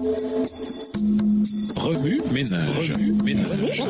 Remue ménage. Remue ménage.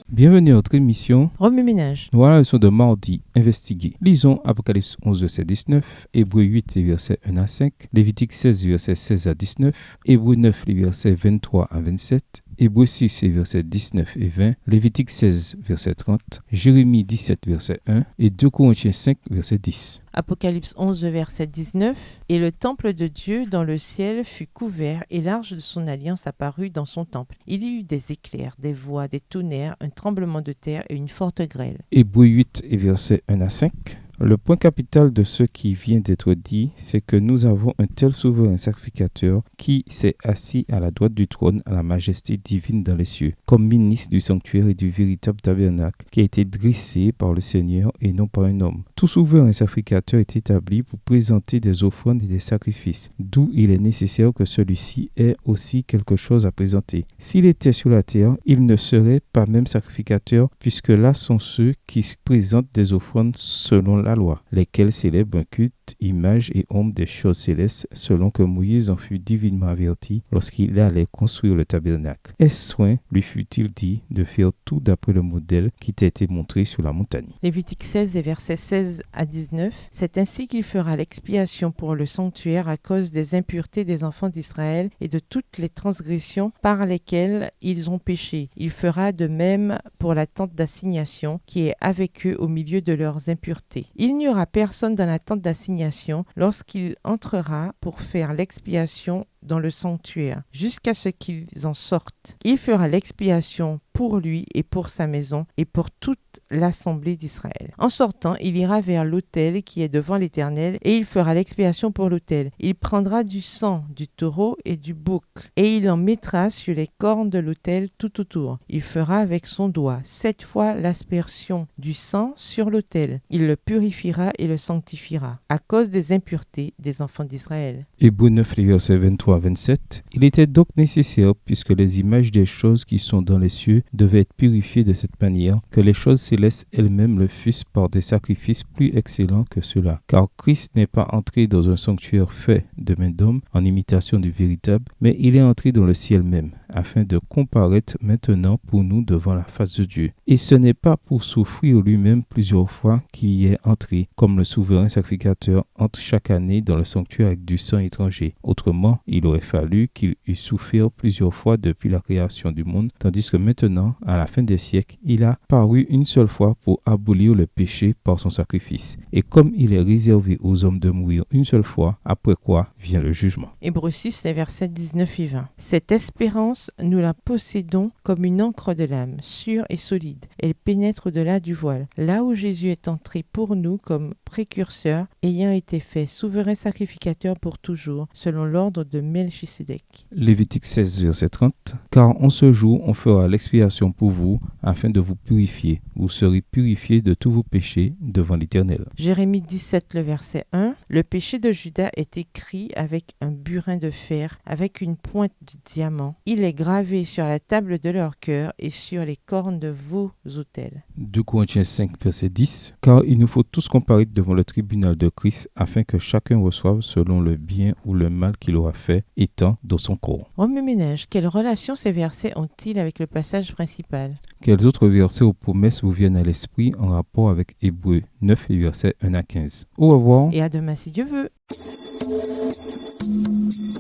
Bienvenue à notre émission Remue ménage. Voilà la leçon de mardi, investiguer. Lisons Apocalypse 11, verset 19, Hébreux 8, versets 1 à 5, Lévitique 16, versets 16 à 19, Hébreux 9, les versets 23 à 27, Hébreux 6, versets 19 et 20, Lévitique 16, verset 30, Jérémie 17, verset 1 et 2 Corinthiens 5, verset 10. Apocalypse 11, verset 19. Et le temple de Dieu dans le ciel fut couvert, et l'arche de son alliance apparut dans son temple. Il y eut des éclairs, des voix, des tonnerres, un tremblement de terre et une forte grêle. Hébreux 8, versets 1 à 5. Le point capital de ce qui vient d'être dit, c'est que nous avons un tel souverain sacrificateur qui s'est assis à la droite du trône à la majesté divine dans les cieux, comme ministre du sanctuaire et du véritable tabernacle qui a été dressé par le Seigneur et non par un homme. Tout souverain sacrificateur est établi pour présenter des offrandes et des sacrifices, d'où il est nécessaire que celui-ci ait aussi quelque chose à présenter. S'il était sur la terre, il ne serait pas même sacrificateur, puisque là sont ceux qui présentent des offrandes selon la loi, lesquels célèbrent un culte, image et ombre des choses célestes, selon que Moïse en fut divinement averti lorsqu'il allait construire le tabernacle. Est-ce soin lui fut-il dit de faire tout d'après le modèle qui t'a été montré sur la montagne. Lévitique 16 et versets 16 à 19. C'est ainsi qu'il fera l'expiation pour le sanctuaire à cause des impuretés des enfants d'Israël et de toutes les transgressions par lesquelles ils ont péché. Il fera de même pour la tente d'assignation qui est avec eux au milieu de leurs impuretés. Il n'y aura personne dans la tente d'assignation lorsqu'il entrera pour faire l'expiation dans le sanctuaire, jusqu'à ce qu'ils en sortent. Il fera l'expiation pour lui et pour sa maison et pour toute l'assemblée d'Israël. En sortant, il ira vers l'autel qui est devant l'Éternel et il fera l'expiation pour l'autel. Il prendra du sang du taureau et du bouc et il en mettra sur les cornes de l'autel tout autour. Il fera avec son doigt 7 fois l'aspersion du sang sur l'autel. Il le purifiera et le sanctifiera à cause des impuretés des enfants d'Israël. Hébreux 9, les versets 23 à 27. Il était donc nécessaire, puisque les images des choses qui sont dans les cieux devaient être purifiées de cette manière, que les choses célestes elles-mêmes le fussent par des sacrifices plus excellents que ceux-là. Car Christ n'est pas entré dans un sanctuaire fait de main d'homme, en imitation du véritable, mais il est entré dans le ciel même, afin de comparaître maintenant pour nous devant la face de Dieu. Et ce n'est pas pour souffrir lui-même plusieurs fois qu'il y est entré, comme le souverain sacrificateur entre chaque année dans le sanctuaire avec du sang étranger. Autrement, il aurait fallu qu'il eût souffert plusieurs fois depuis la création du monde, tandis que maintenant, à la fin des siècles, il a paru une seule fois pour abolir le péché par son sacrifice. Et comme il est réservé aux hommes de mourir une seule fois, après quoi vient le jugement. Hébreux 6, les versets 19 et 20. Cette espérance, nous la possédons comme une encre de l'âme, sûre et solide. Elle pénètre au-delà du voile. Là où Jésus est entré pour nous comme précurseur, ayant été fait souverain sacrificateur pour toujours, selon l'ordre de Melchisédek. Lévitique 16, verset 30. Car en ce jour, on fera l'expiation pour vous, afin de vous purifier. Vous serez purifiés de tous vos péchés devant l'Éternel. Jérémie 17, le verset 1. Le péché de Juda est écrit avec un burin de fer, avec une pointe de diamant. Il est gravé sur la table de leur cœur et sur les cornes de vos autels. 2 Corinthiens 5, verset 10. Car il nous faut tous comparaître devant le tribunal de Christ, afin que chacun reçoive selon le bien ou le mal qu'il aura fait, étant dans son corps. Remue ménage, quelle relation ces versets ont-ils avec le passage principal? Quels autres versets ou promesses vous viennent à l'esprit en rapport avec Hébreux 9 et versets 1 à 15? Au revoir. Et à demain si Dieu veut.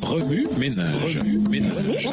Remue ménage. Remue ménage.